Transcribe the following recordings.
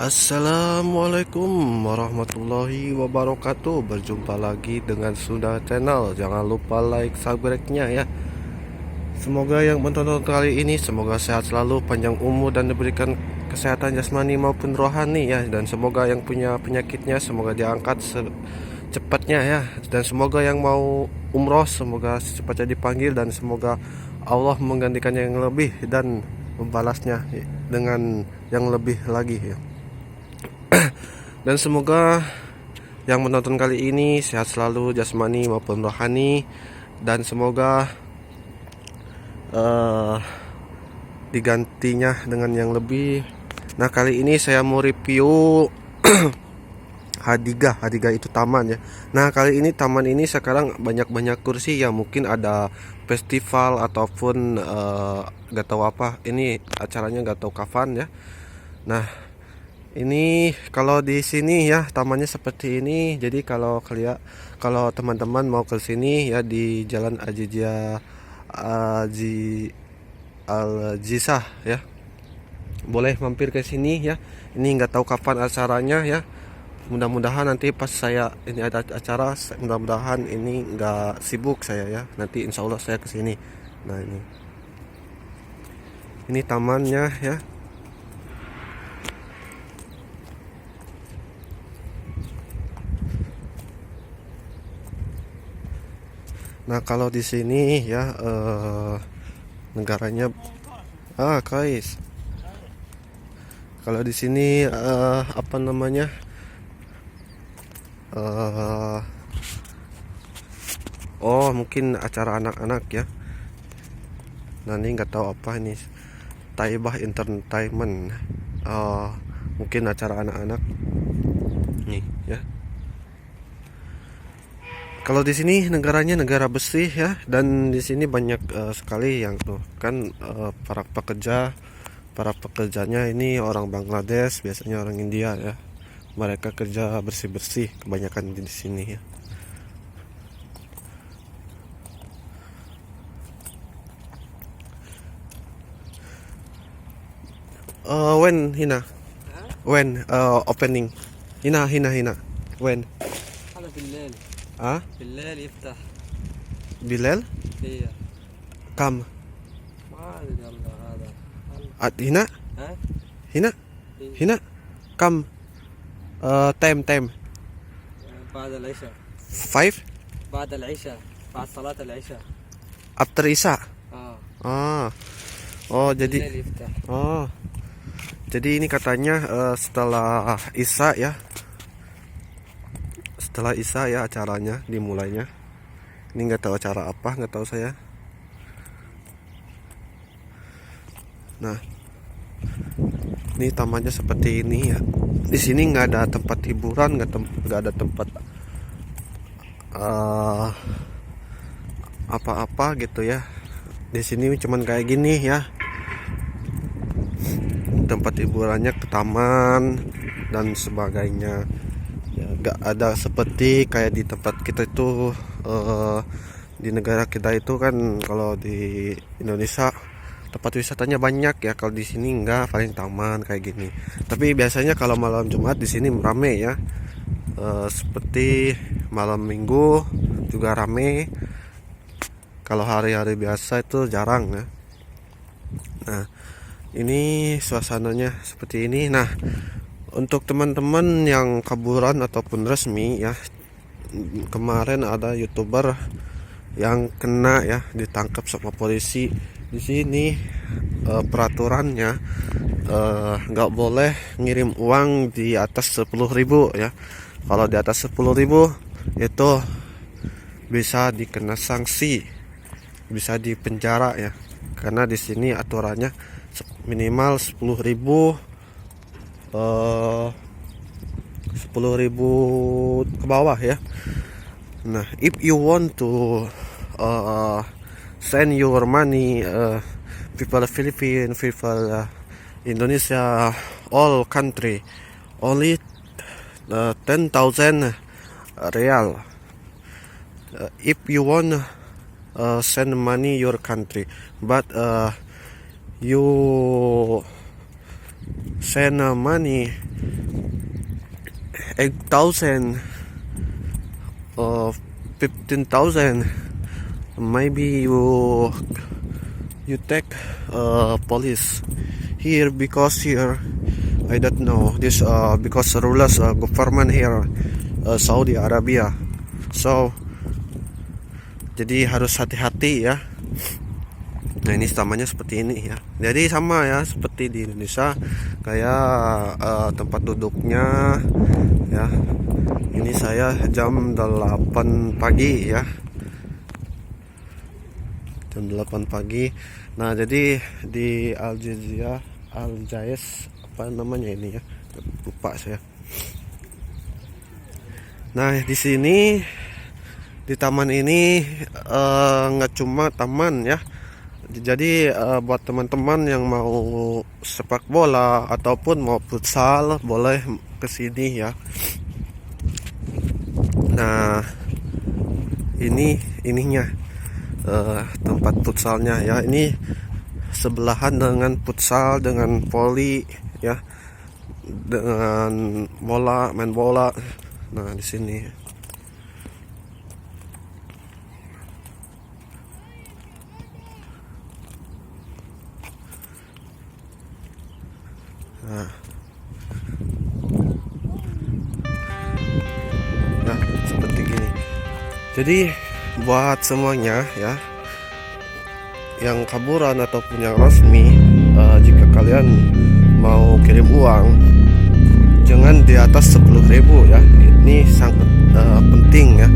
Assalamualaikum warahmatullahi wabarakatuh. Berjumpa lagi dengan Sunda Channel. Jangan lupa like, subscribe-nya ya. Semoga yang menonton kali ini semoga sehat selalu, panjang umur dan diberikan kesehatan jasmani maupun rohani ya. Dan semoga yang punya penyakitnya semoga diangkat secepatnya ya. Dan semoga yang mau umroh semoga secepatnya dipanggil, dan semoga Allah menggantikannya yang lebih dan membalasnya dengan yang lebih lagi ya. Dan semoga yang menonton kali ini sehat selalu jasmani maupun rohani, dan semoga digantinya dengan yang lebih. Nah, kali ini saya mau review Hadiga. Hadiga itu taman ya. Nah, kali ini taman ini sekarang banyak-banyak kursi ya. Mungkin ada festival ataupun gak tahu apa. Ini acaranya gak tahu kapan ya. Nah, ini kalau di sini ya tamannya seperti ini. Jadi kalau teman-teman mau ke sini ya di Jalan Al Jisah ya, boleh mampir ke sini ya. Ini nggak tahu kapan acaranya ya. Mudah-mudahan nanti pas saya ini ada acara, mudah-mudahan ini nggak sibuk saya ya. Nanti insya Allah saya ke sini. Nah, ini tamannya ya. Nah, kalau di sini ya negaranya guys. Kalau di sini apa namanya? Oh, mungkin acara anak-anak ya. Nah, ini nggak tahu apa ini. Taibah Entertainment. Mungkin acara anak-anak. Nih ya. Kalau di sini negaranya negara bersih ya, dan di sini banyak sekali yang tuh kan para pekerjanya ini orang Bangladesh, biasanya orang India ya. Mereka kerja bersih-bersih kebanyakan di sini ya. When hina, when opening, hina, when? هذا بالليل. Ah, بالليل يفتح. Bilal, هي come ما ادري والله هذا. at hina, ها؟ hina, إيه. hina, come time بعد العشاء. 5 بعد العشاء. بعد صلاة العشاء. after Isya. اه. Oh, jadi بالليل يفتح. ini katanya setelah Isya ya. Setelah Isya ya acaranya dimulainya. Ini nggak tahu acara apa, nggak tahu saya. Nah, ini tamannya seperti ini ya. Di sini nggak ada tempat hiburan, nggak ada tempat apa-apa gitu ya. Di sini cuman kayak gini ya. Tempat hiburannya ke taman dan sebagainya. Ya, nggak ada seperti kayak di tempat kita itu di negara kita itu kan. Kalau di Indonesia tempat wisatanya banyak ya, kalau di sini enggak, paling taman kayak gini. Tapi biasanya kalau malam Jumat di sini rame ya. Seperti malam Minggu juga rame. Kalau hari-hari biasa itu jarang ya. Nah, ini suasananya seperti ini. Nah, untuk teman-teman yang kaburan ataupun resmi ya, kemarin ada YouTuber yang kena ya, ditangkap sama polisi. Di sini peraturannya nggak boleh ngirim uang di atas 10.000 ya. Kalau di atas 10.000 itu bisa dikena sanksi, bisa dipenjara ya. Karena di sini aturannya minimal 10.000 ke bawah ya. Nah, if you want to send your money, people Philippines, people Indonesia, all country, only 10,000 real. If you want send money your country, but you send money 8,000 or 15,000. Maybe you take police here, because here I don't know this because rulers government here Saudi Arabia. So jadi harus hati-hati ya. Nah ini namanya seperti ini ya. Jadi sama ya seperti di Indonesia, kayak tempat duduknya ya. Ini saya jam 8 pagi ya. Jam 8 pagi. Nah jadi di Al Jazz apa namanya ini ya, lupa saya. Nah di sini di taman ini nggak cuma taman ya. Jadi buat teman-teman yang mau sepak bola ataupun mau futsal boleh kesini ya. Nah ininya tempat futsalnya ya. Ini sebelahan dengan futsal, dengan voli ya, dengan bola, main bola. Nah di sini. Nah, ya seperti gini. Jadi buat semuanya ya, yang kaburan ataupun yang resmi, jika kalian mau kirim uang, jangan di atas 10.000 ya. Ini sangat penting ya.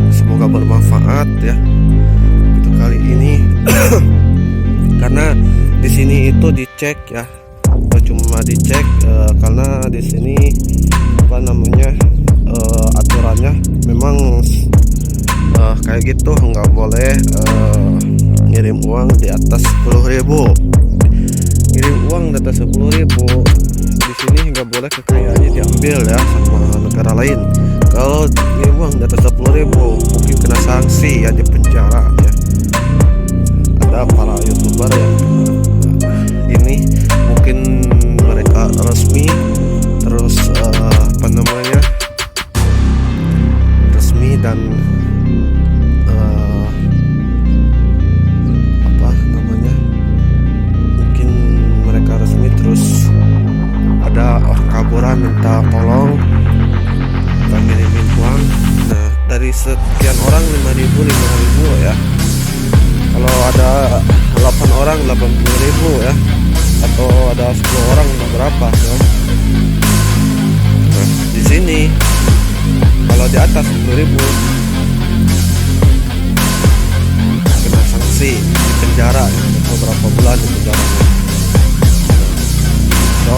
Semoga bermanfaat ya untuk kali ini. Karena di sini itu dicek ya. Cuma dicek karena di sini apa namanya aturannya memang kayak gitu, nggak boleh ngirim uang di atas 10.000. Ngirim uang di atas 10.000 di sini nggak boleh, kekayaannya diambil ya sama negara lain. Kalau ngirim uang di atas 10.000 mungkin kena sanksi ya, di penjara ya. Ada para youtuber yang ini mungkin mereka resmi, terus apa namanya resmi dan apa namanya mungkin mereka resmi, terus ada orang kaburan minta tolong ngirimin uang. Nah dari sekian orang 5.000 ya. Kalau ada 8 orang 80.000 ya, atau ada 10 orang berapa ya. Nah, di sini kalau di atas 10.000 kena sanksi, di penjara ya, atau berapa bulan di penjara. So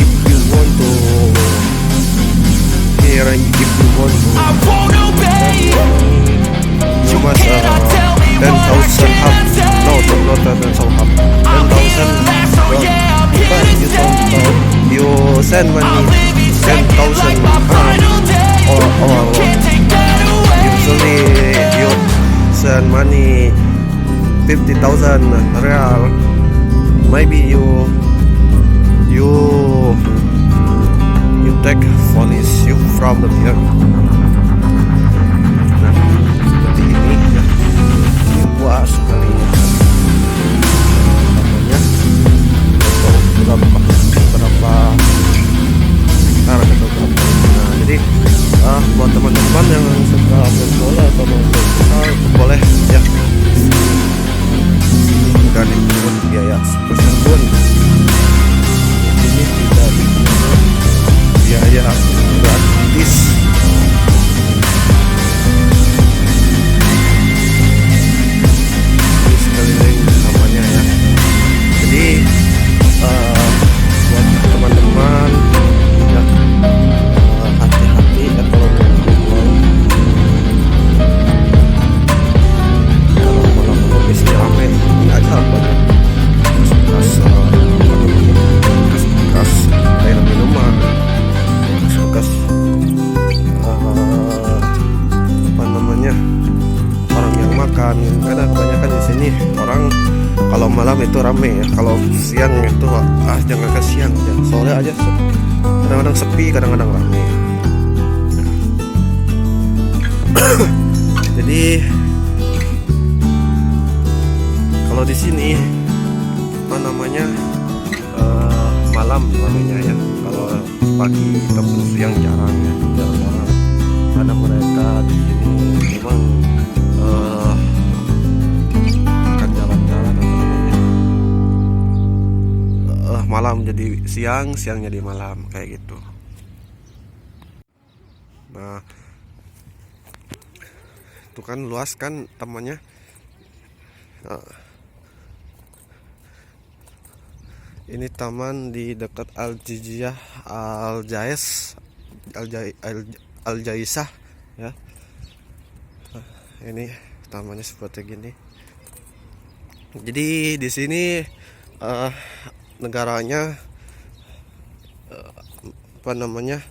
if you want to here, if you want to you must 10,000 hub. No, not 10,000 hub. 10,000. You send money 10,000 or usually you send money 50,000 real. Maybe you take police you from the here. Seperti ini ya. Ini puas sekali ya. Namanya berapa hektar atau berapa. Nah jadi buat teman-teman yang suka berbola atau mau futsal boleh ya. Enggak dipungut biaya sebesar pun. Ini tidak dipungut biaya gratis. Sekeliling namanya ya. Jadi buat teman-teman ya, hati-hati ya kalau malam-malam biasanya ramai, nggak ada apa bekas air minuman, bekas jalan karena kebanyakan di sini orang kalau malam itu rame ya, kalau siang itu jangan ke siang ya, sore aja kadang-kadang sepi, kadang-kadang rame. Jadi kalau di sini apa namanya malam ramenya ya, kalau pagi ataupun siang jarang ya, jarang orang karena mereka di sini memang akan jalan-jalan apa namanya malam jadi siang, siang jadi malam kayak gitu. Nah itu kan luas kan tamannya. Ini taman di dekat Al Jaisah ya. Nah, ini tamannya seperti gini. Jadi di sini negaranya apa namanya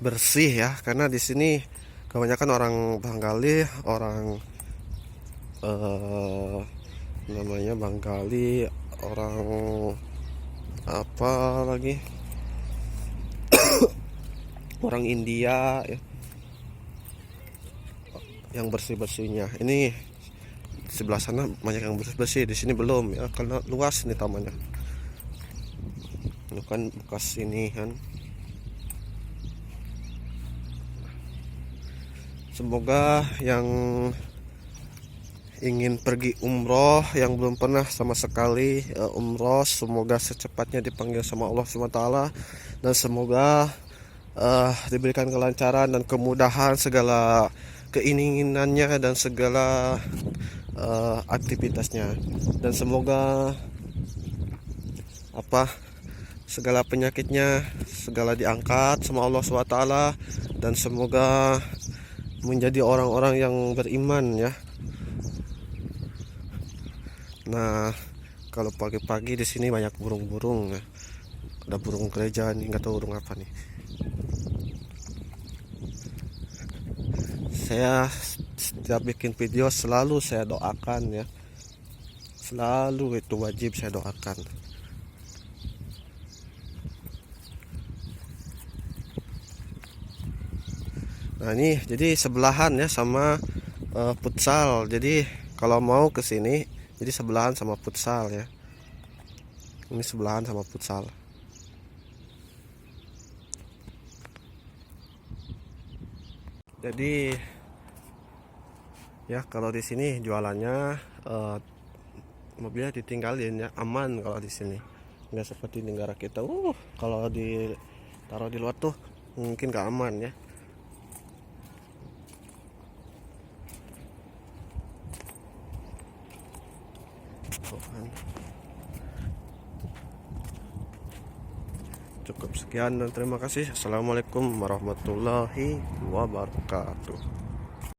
bersih ya, karena di sini kebanyakan orang Bengali, orang namanya Bengali, orang apa lagi orang India ya, yang bersih-bersihnya. Ini di sebelah sana banyak yang bersih-bersih, di sini belum ya, karena luas nih tamannya. Ini kan bekas ini kan. Semoga yang ingin pergi umroh, yang belum pernah sama sekali umroh, semoga secepatnya dipanggil sama Allah SWT, dan semoga diberikan kelancaran dan kemudahan segala keinginannya dan segala aktivitasnya, dan semoga segala penyakitnya segala diangkat sama Allah SWT, dan semoga menjadi orang-orang yang beriman ya. Nah, kalau pagi-pagi di sini banyak burung-burung ya. Ada burung gereja nih, nggak tahu burung apa nih. Saya setiap bikin video selalu saya doakan ya. Selalu itu wajib saya doakan. Nah, ini jadi sebelahan ya sama futsal. Jadi kalau mau ke sini jadi sebelahan sama futsal ya. Ini sebelahan sama futsal. Jadi ya kalau di sini jualannya mobilnya ditinggalin ya, aman kalau di sini. Nggak seperti negara kita. Kalau ditaruh di luar tuh mungkin nggak aman ya. Cukup sekian dan terima kasih. Assalamualaikum warahmatullahi wabarakatuh.